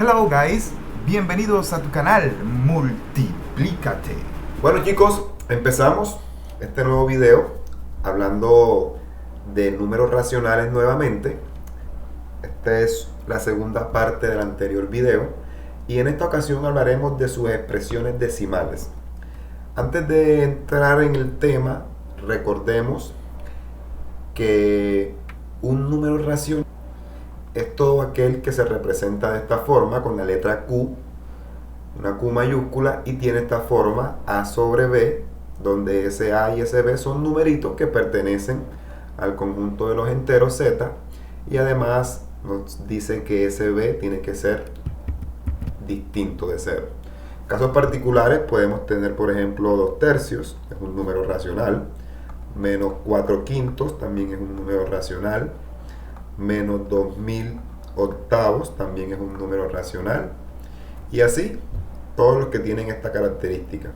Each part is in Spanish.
Hello guys, bienvenidos a tu canal Multiplícate. Bueno chicos, empezamos este nuevo video hablando de números racionales nuevamente. Esta es la segunda parte del anterior video y en esta ocasión hablaremos de sus expresiones decimales. Antes de entrar en el tema, recordemos que un número racional es todo aquel que se representa de esta forma con la letra Q, una Q mayúscula, y tiene esta forma A sobre B, donde ese A y ese B son numeritos que pertenecen al conjunto de los enteros Z, y además nos dice que ese B tiene que ser distinto de 0. En casos particulares podemos tener, por ejemplo, 2 tercios, es un número racional, menos 4 quintos también es un número racional, menos 2000 octavos también es un número racional, y así todos los que tienen esta característica.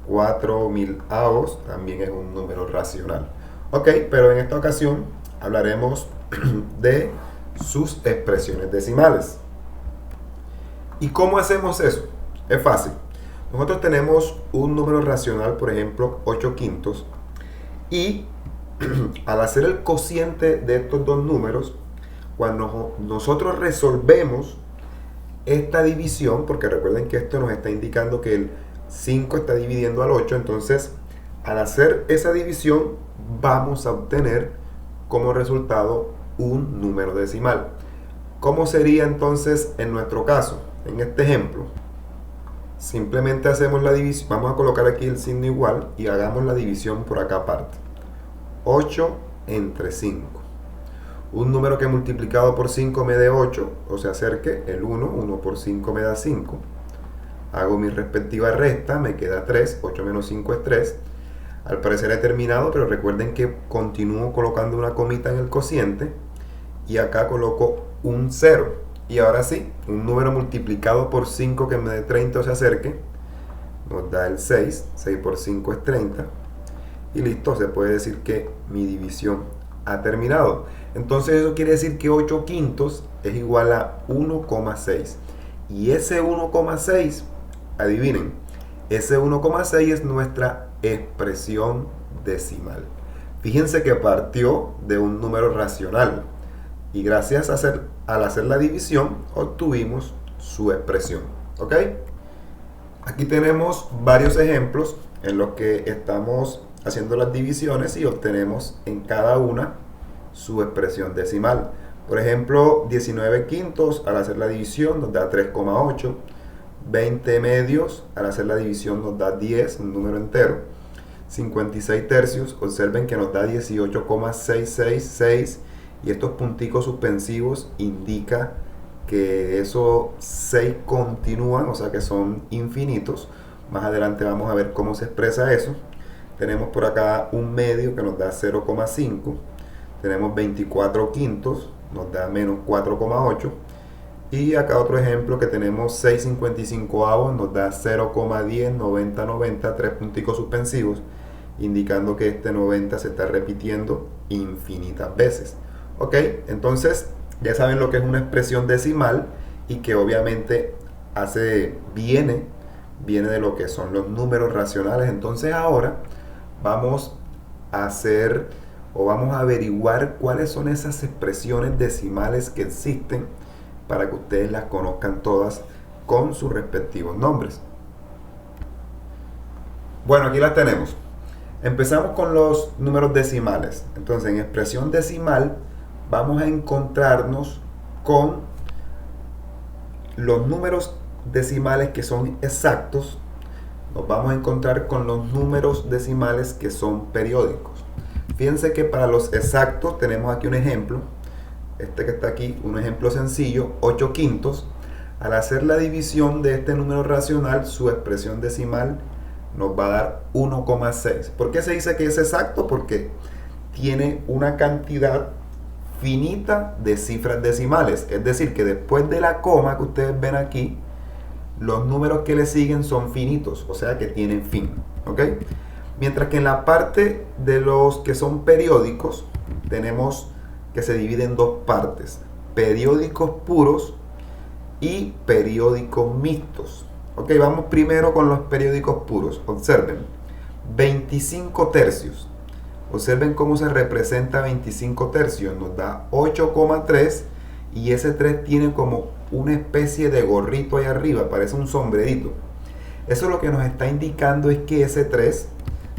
4000 avos también es un número racional. Ok, pero en esta ocasión hablaremos de sus expresiones decimales. ¿Y cómo hacemos eso? Es fácil. Nosotros tenemos un número racional, por ejemplo 8 quintos, y al hacer el cociente de estos dos números, cuando nosotros resolvemos esta división, porque recuerden que esto nos está indicando que el 5 está dividiendo al 8, entonces al hacer esa división vamos a obtener como resultado un número decimal. ¿Cómo sería entonces en nuestro caso? En este ejemplo, simplemente hacemos la división, vamos a colocar aquí el signo igual y hagamos la división por acá aparte. 8 entre 5. Un número que multiplicado por 5 me dé 8, o sea, acerque el 1 por 5 me da 5. Hago mi respectiva resta, me queda 3, 8 menos 5 es 3. Al parecer he terminado, pero recuerden que continúo colocando una comita en el cociente y acá coloco un 0. Y ahora sí, un número multiplicado por 5 que me dé 30 o se acerque, nos da el 6, 6 por 5 es 30. Y listo, se puede decir que mi división ha terminado. Entonces eso quiere decir que 8 quintos es igual a 1,6. Y ese 1,6, adivinen, ese 1,6 es nuestra expresión decimal. Fíjense que partió de un número racional. Y gracias al hacer la división, obtuvimos su expresión. ¿Ok? Aquí tenemos varios ejemplos en los que estamos haciendo las divisiones y obtenemos en cada una su expresión decimal. Por ejemplo, 19 quintos al hacer la división nos da 3,8. 20 medios al hacer la división nos da 10, un número entero. 56 tercios, observen que nos da 18,666, y estos punticos suspensivos indican que esos 6 continúan, o sea que son infinitos. Más adelante vamos a ver cómo se expresa eso. Tenemos por acá un medio que nos da 0,5. Tenemos 24 quintos, nos da menos 4,8. Y acá otro ejemplo que tenemos 6,55 avos, nos da 0,10, 90, 90, 3 punticos suspensivos, indicando que este 90 se está repitiendo infinitas veces. Ok, entonces ya saben lo que es una expresión decimal y que obviamente viene de lo que son los números racionales. Entonces ahora vamos a averiguar cuáles son esas expresiones decimales que existen para que ustedes las conozcan todas con sus respectivos nombres. Bueno, aquí las tenemos. Empezamos con los números decimales. Entonces, en expresión decimal vamos a encontrarnos con los números decimales que son exactos. Nos vamos a encontrar con los números decimales que son periódicos. Fíjense que para los exactos tenemos aquí un ejemplo. Este que está aquí, un ejemplo sencillo, 8 quintos. Al hacer la división de este número racional, su expresión decimal nos va a dar 1,6. ¿Por qué se dice que es exacto? Porque tiene una cantidad finita de cifras decimales. Es decir, que después de la coma que ustedes ven aquí, los números que le siguen son finitos, o sea que tienen fin. ¿Ok? Mientras que en la parte de los que son periódicos, tenemos que se divide en dos partes: periódicos puros y periódicos mixtos. Ok, vamos primero con los periódicos puros. Observen, 25 tercios. Observen cómo se representa 25 tercios. Nos da 8,3 y ese 3 tiene como una especie de gorrito ahí arriba, parece un sombrerito. Eso lo que nos está indicando es que ese 3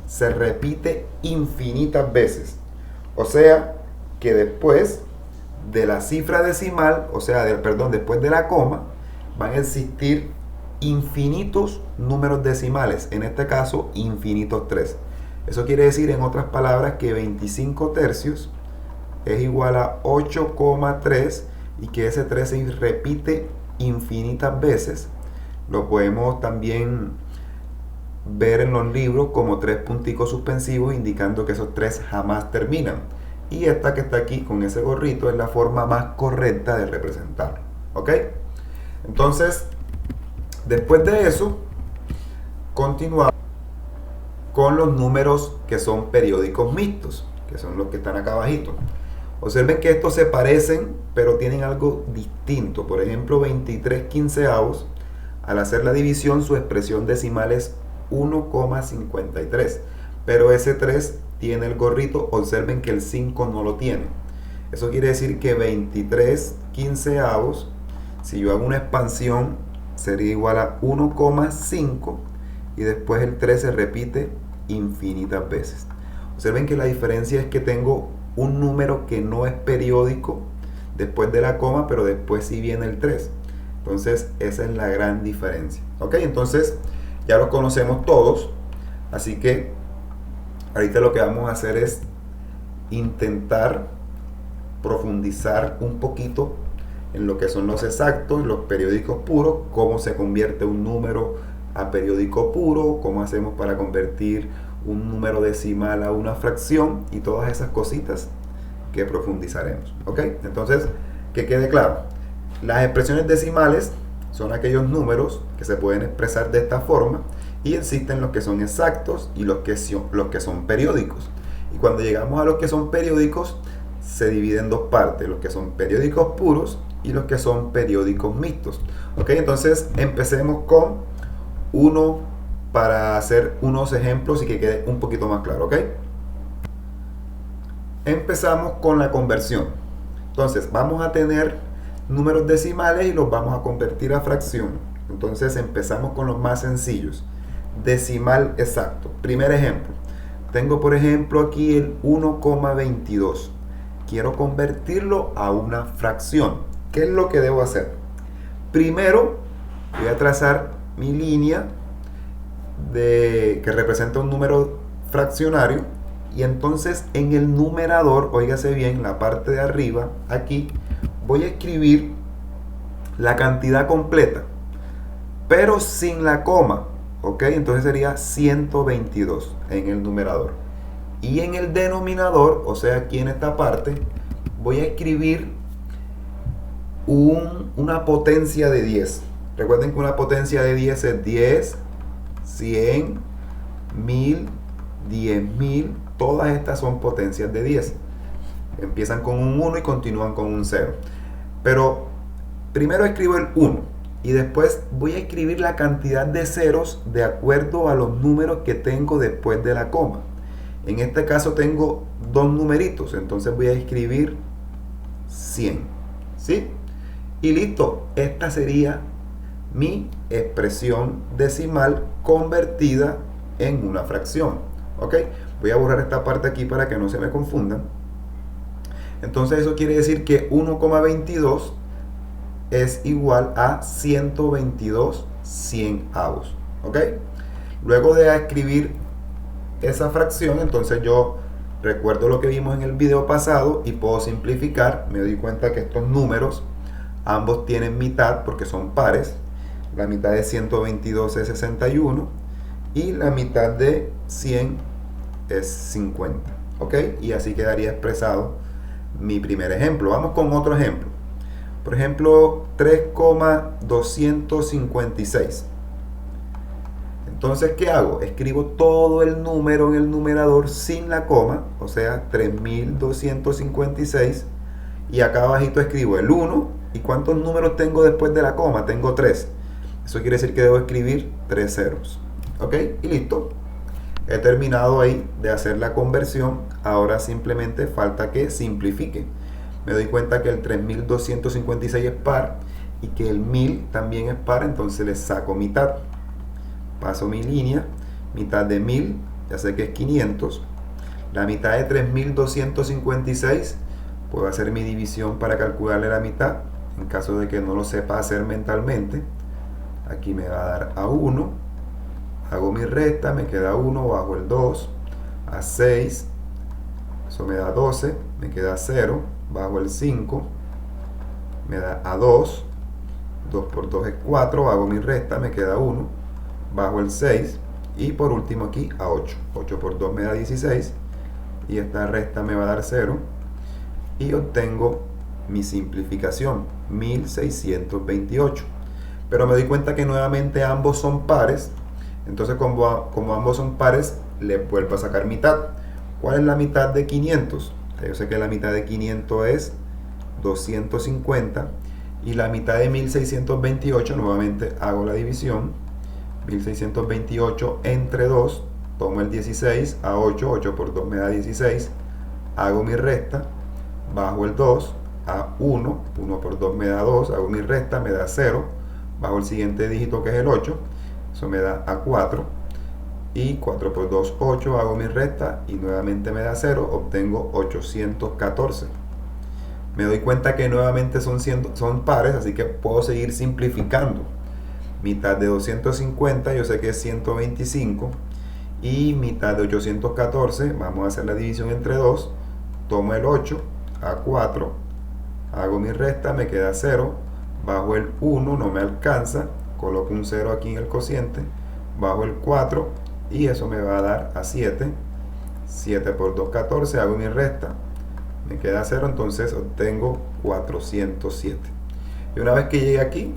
se repite infinitas veces. O sea, que después de la cifra decimal, o sea, después de la coma, van a existir infinitos números decimales, en este caso infinitos 3. Eso quiere decir, en otras palabras, que 25 tercios es igual a 8,3 y que ese 3 se repite infinitas veces. Lo podemos también ver en los libros como 3 punticos suspensivos, indicando que esos 3 jamás terminan. Y esta que está aquí con ese gorrito es la forma más correcta de representarlo. ¿Ok? Entonces, después de eso, continuamos con los números que son periódicos mixtos, que son los que están acá abajito. Observen que estos se parecen, pero tienen algo distinto. Por ejemplo, 23 quinceavos, al hacer la división, su expresión decimal es 1,53. Pero ese 3 tiene el gorrito. Observen que el 5 no lo tiene. Eso quiere decir que 23 quinceavos, si yo hago una expansión, sería igual a 1,5 y después el 3 se repite infinitas veces. Observen que la diferencia es que tengo un número que no es periódico después de la coma, pero después sí viene el 3. Entonces esa es la gran diferencia. Ok, entonces ya lo conocemos todos, así que ahorita lo que vamos a hacer es intentar profundizar un poquito en lo que son los exactos, los periódicos puros, cómo se convierte un número a periódico puro, cómo hacemos para convertir un número decimal a una fracción y todas esas cositas que profundizaremos. ¿Ok? Entonces, que quede claro, las expresiones decimales son aquellos números que se pueden expresar de esta forma y existen los que son exactos y los que son periódicos. Y cuando llegamos a los que son periódicos, se divide en dos partes, los que son periódicos puros y los que son periódicos mixtos. ¿Ok? Entonces, empecemos con uno para hacer unos ejemplos y que quede un poquito más claro. ¿Ok? Empezamos con la conversión. Entonces, vamos a tener números decimales y los vamos a convertir a fracción. Entonces, empezamos con los más sencillos. Decimal exacto. Primer ejemplo. Tengo, por ejemplo, aquí el 1,22. Quiero convertirlo a una fracción. ¿Qué es lo que debo hacer? Primero, voy a trazar mi línea que representa un número fraccionario. Y entonces en el numerador, óigase bien, la parte de arriba, aquí, voy a escribir la cantidad completa, pero sin la coma. ¿Ok? Entonces sería 122 en el numerador. Y en el denominador, o sea, aquí en esta parte, voy a escribir una potencia de 10. Recuerden que una potencia de 10 es 10, 100, 1000, 10.000. Todas estas son potencias de 10. Empiezan con un 1 y continúan con un 0. Pero primero escribo el 1 y después voy a escribir la cantidad de ceros de acuerdo a los números que tengo después de la coma. En este caso tengo dos numeritos, entonces voy a escribir 100. ¿Sí? Y listo, esta sería mi expresión decimal convertida en una fracción. ¿Ok? Voy a borrar esta parte aquí para que no se me confundan. Entonces eso quiere decir que 1,22 es igual a 122 cienavos. ¿Ok? Luego de escribir esa fracción, entonces yo recuerdo lo que vimos en el video pasado y puedo simplificar. Me doy cuenta que estos números ambos tienen mitad porque son pares. La mitad de 122 es 61 y la mitad de 100 es 50. ¿Ok? Y así quedaría expresado mi primer ejemplo. Vamos con otro ejemplo. Por ejemplo, 3,256. Entonces, ¿qué hago? Escribo todo el número en el numerador sin la coma, o sea, 3256. Y acá abajito escribo el 1 ¿Y cuántos números tengo después de la coma? Tengo 3. Eso quiere decir que debo escribir 3 ceros. ¿Ok? Y listo. He terminado ahí de hacer la conversión. Ahora simplemente falta que simplifique. Me doy cuenta que el 3256 es par y que el 1000 también es par, entonces le saco mitad. Paso mi línea, mitad de 1000, ya sé que es 500. La mitad de 3256, puedo hacer mi división para calcularle la mitad, en caso de que no lo sepa hacer mentalmente. Aquí me va a dar a 1, hago mi resta, me queda 1, bajo el 2, a 6, eso me da 12, me queda 0, bajo el 5, me da a 2, 2 por 2 es 4, hago mi resta, me queda 1, bajo el 6, y por último aquí a 8, 8 por 2 me da 16, y esta resta me va a dar 0, y obtengo mi simplificación, 1628. Pero me doy cuenta que nuevamente ambos son pares, entonces como ambos son pares, le vuelvo a sacar mitad. ¿Cuál es la mitad de 500? Yo sé que la mitad de 500 es 250, y la mitad de 1628, nuevamente hago la división, 1628 entre 2, tomo el 16, a 8, 8 por 2 me da 16, hago mi resta, bajo el 2, a 1, 1 por 2 me da 2, hago mi resta, me da 0, bajo el siguiente dígito que es el 8, eso me da a 4, y 4 por 2, 8, hago mi resta y nuevamente me da 0, obtengo 814. Me doy cuenta que nuevamente son pares, así que puedo seguir simplificando. Mitad de 250, yo sé que es 125, y mitad de 814, vamos a hacer la división entre 2, tomo el 8, a 4, hago mi resta, me queda 0, bajo el 1, no me alcanza, coloco un 0 aquí en el cociente, bajo el 4, y eso me va a dar a 7, 7 por 2, 14, hago mi resta, me queda 0, entonces obtengo 407. Y una vez que llegue aquí,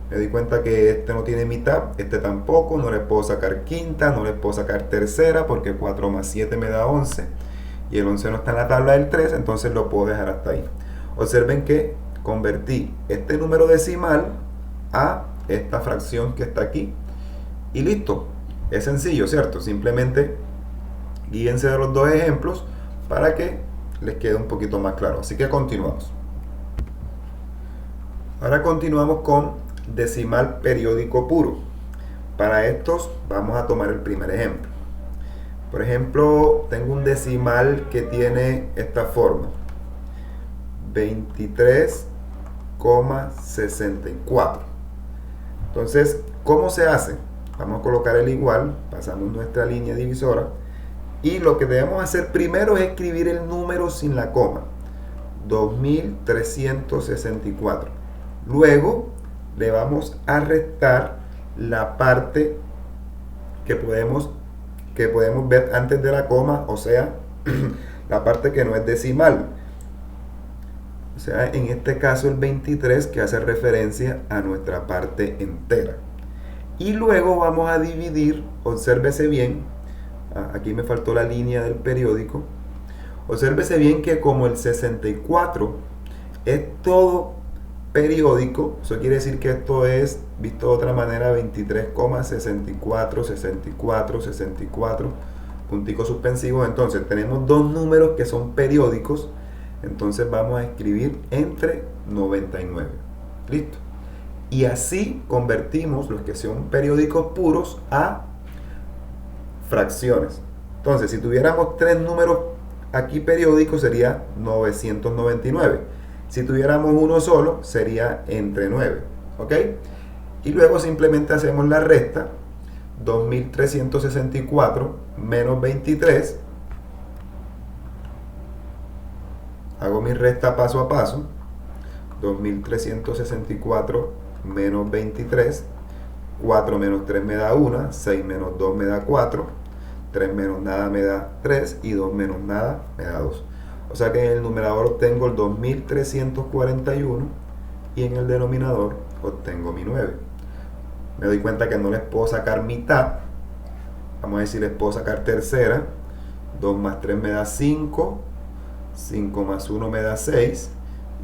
me doy cuenta que este no tiene mitad, este tampoco, no le puedo sacar quinta, no le puedo sacar tercera, porque 4 más 7 me da 11, y el 11 no está en la tabla del 3, entonces lo puedo dejar hasta ahí. Observen que convertí este número decimal a esta fracción que está aquí, y listo. Es sencillo, ¿cierto? Simplemente guíense de los dos ejemplos para que les quede un poquito más claro. Así que continuamos. Ahora continuamos con decimal periódico puro. Para estos vamos a tomar el primer ejemplo. Por ejemplo, tengo un decimal que tiene esta forma: 23,64. Entonces, ¿cómo se hace? Vamos a colocar el igual, pasamos nuestra línea divisora, y lo que debemos hacer primero es escribir el número sin la coma, 2364. Luego le vamos a restar la parte que podemos ver antes de la coma, o sea, la parte que no es decimal. O sea, en este caso el 23, que hace referencia a nuestra parte entera. Y luego vamos a dividir, obsérvese bien, aquí me faltó la línea del periódico, obsérvese bien que como el 64 es todo periódico, eso quiere decir que esto es, visto de otra manera, 23,64, 64, 64, puntico suspensivo. Entonces tenemos dos números que son periódicos, entonces vamos a escribir entre 99. Listo. Y así convertimos los que son periódicos puros a fracciones. Entonces, si tuviéramos tres números aquí periódicos, sería 999. Si tuviéramos uno solo, sería entre 9. ¿Ok? Y luego simplemente hacemos la resta. 2364 menos 23. Hago mi resta paso a paso. 2364 menos 23, 4 menos 3 me da 1, 6 menos 2 me da 4, 3 menos nada me da 3 y 2 menos nada me da 2. O sea que en el numerador obtengo el 2341 y en el denominador obtengo mi 9. Me doy cuenta que no les puedo sacar mitad, vamos a decir les puedo sacar tercera. 2 más 3 me da 5, 5 más 1 me da 6,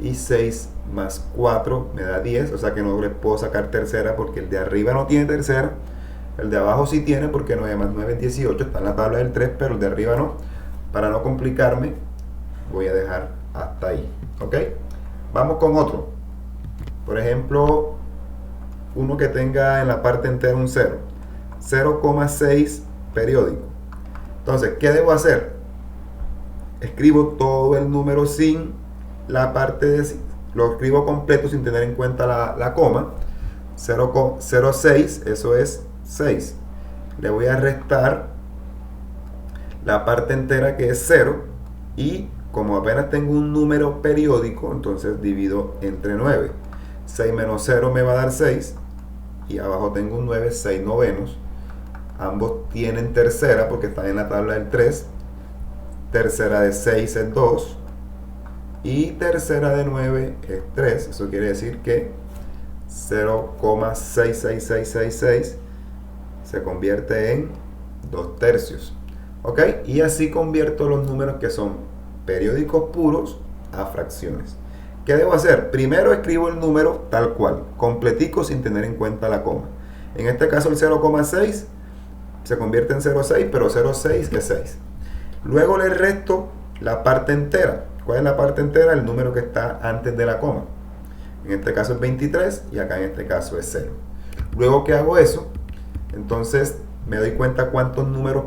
y 6 más 4 me da 10, o sea que no le puedo sacar tercera porque el de arriba no tiene tercera, el de abajo sí tiene porque 9 más 9 es 18, está en la tabla del 3, pero el de arriba no. Para no complicarme, voy a dejar hasta ahí, ¿ok? Vamos con otro. Por ejemplo, uno que tenga en la parte entera un 0, 0,6 periódico. Entonces, ¿qué debo hacer? Escribo todo el número sin la parte de... Lo escribo completo sin tener en cuenta la coma. 0,06, eso es 6. Le voy a restar la parte entera que es 0. Y como apenas tengo un número periódico, entonces divido entre 9. 6 menos 0 me va a dar 6. Y abajo tengo un 9, 6 novenos. Ambos tienen tercera porque están en la tabla del 3. Tercera de 6 es 2. Y tercera de 9 es 3. Eso quiere decir que 0,66666 se convierte en 2 tercios. ¿Ok? Y así convierto los números que son periódicos puros a fracciones. ¿Qué debo hacer? Primero escribo el número tal cual, completico sin tener en cuenta la coma. En este caso el 0,6 se convierte en 0,6, pero 0,6 es 6. Luego le resto la parte entera. ¿Cuál es la parte entera? El número que está antes de la coma. En este caso es 23 y acá en este caso es 0. Luego que hago eso, entonces me doy cuenta cuántos números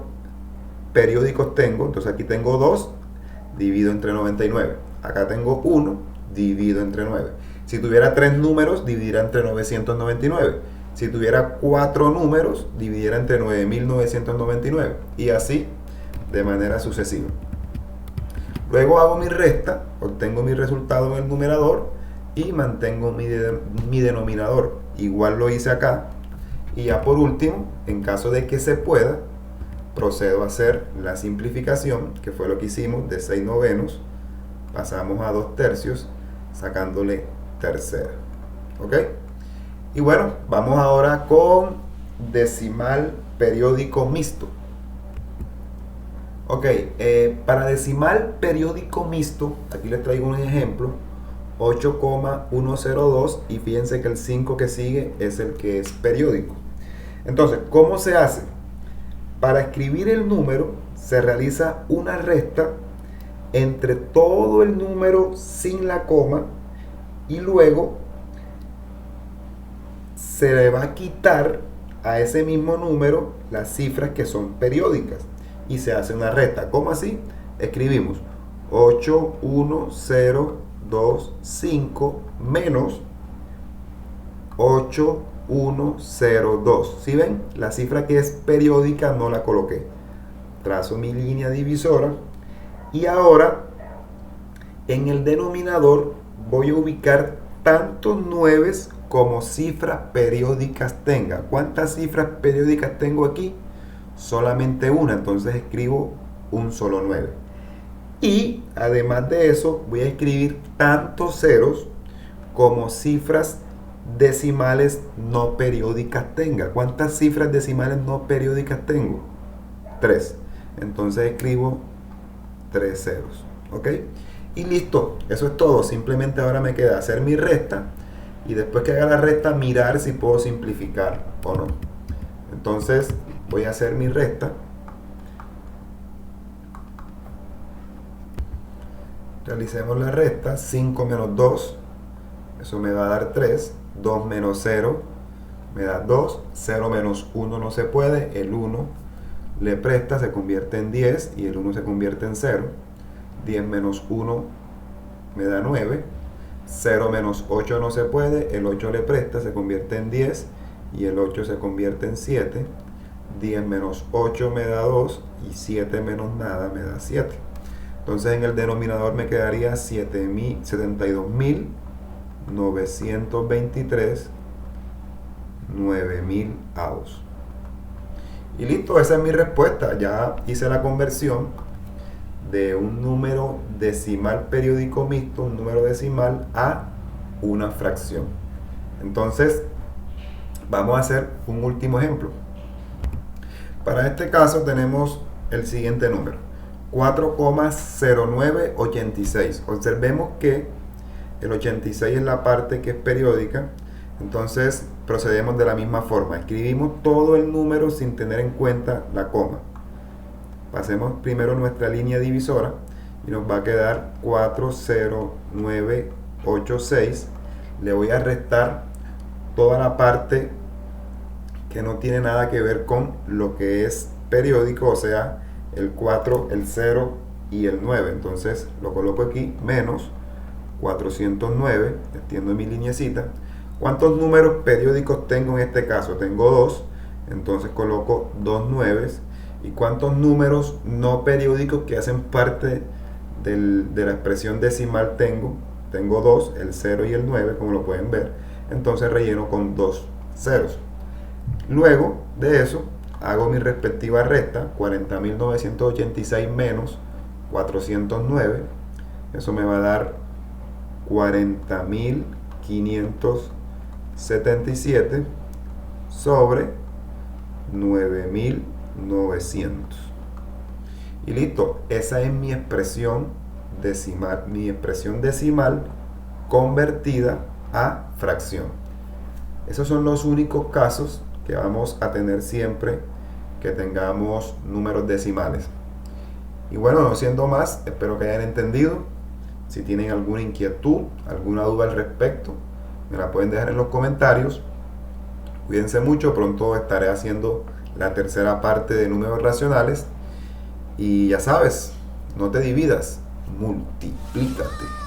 periódicos tengo. Entonces aquí tengo 2, divido entre 99. Acá tengo 1, divido entre 9. Si tuviera 3 números, dividiría entre 999. Si tuviera 4 números, dividiera entre 9999. Y así de manera sucesiva. Luego hago mi resta, obtengo mi resultado en el numerador y mantengo mi denominador. Igual lo hice acá. Y ya por último, en caso de que se pueda, procedo a hacer la simplificación, que fue lo que hicimos, de 6 novenos. Pasamos a 2 tercios, sacándole tercera. ¿Ok? Y bueno, vamos ahora con decimal periódico mixto. Ok, para decimal periódico mixto, aquí les traigo un ejemplo, 8,102, y fíjense que el 5 que sigue es el que es periódico. Entonces, ¿cómo se hace? Para escribir el número se realiza una resta entre todo el número sin la coma y luego se le va a quitar a ese mismo número las cifras que son periódicas. Y se hace una resta. ¿Cómo así? Escribimos 81025 menos 8102. ¿Sí ven? La cifra que es periódica no la coloqué. Trazo mi línea divisora. Y ahora, en el denominador, voy a ubicar tantos 9 como cifras periódicas tenga. ¿Cuántas cifras periódicas tengo aquí? Solamente una, entonces escribo un solo 9. Y además de eso, voy a escribir tantos ceros como cifras decimales no periódicas tenga. ¿Cuántas cifras decimales no periódicas tengo? 3. Entonces escribo 3 ceros. ¿Ok? Y listo, eso es todo. Simplemente ahora me queda hacer mi resta y después que haga la resta mirar si puedo simplificar o no. Entonces voy a hacer mi resta. Realicemos la resta. 5 menos 2, eso me va a dar 3. 2 menos 0 me da 2. 0 menos 1 no se puede. El 1 le presta, se convierte en 10 y el 1 se convierte en 0. 10 menos 1 me da 9. 0 menos 8 no se puede. El 8 le presta, se convierte en 10 y el 8 se convierte en 7. 10 menos 8 me da 2 y 7 menos nada me da 7. Entonces en el denominador me quedaría 72.923 9.000 avos. Y listo, esa es mi respuesta. Ya hice la conversión de un número decimal periódico mixto, un número decimal, a una fracción. Entonces vamos a hacer un último ejemplo. Para este caso tenemos el siguiente número, 4,0986. Observemos que el 86 es la parte que es periódica. Entonces procedemos de la misma forma. Escribimos todo el número sin tener en cuenta la coma. Pasemos primero nuestra línea divisora y nos va a quedar 40986. Le voy a restar toda la parte que no tiene nada que ver con lo que es periódico, o sea, el 4, el 0 y el 9. Entonces lo coloco aquí, menos 409, extiendo mi lineecita. ¿Cuántos números periódicos tengo en este caso? Tengo 2, entonces coloco 2 nueves. ¿Y cuántos números no periódicos que hacen parte de la expresión decimal tengo? Tengo 2, el 0 y el 9, como lo pueden ver. Entonces relleno con 2 ceros. Luego de eso, hago mi respectiva resta, 40.986 menos 409. Eso me va a dar 40.577 sobre 9.900. Y listo, esa es mi expresión decimal convertida a fracción. Esos son los únicos casos que vamos a tener siempre que tengamos números decimales. Y bueno, no siendo más, espero que hayan entendido. Si tienen alguna inquietud, alguna duda al respecto, me la pueden dejar en los comentarios. Cuídense mucho, pronto estaré haciendo la tercera parte de números racionales. Y ya sabes, no te dividas, multiplícate.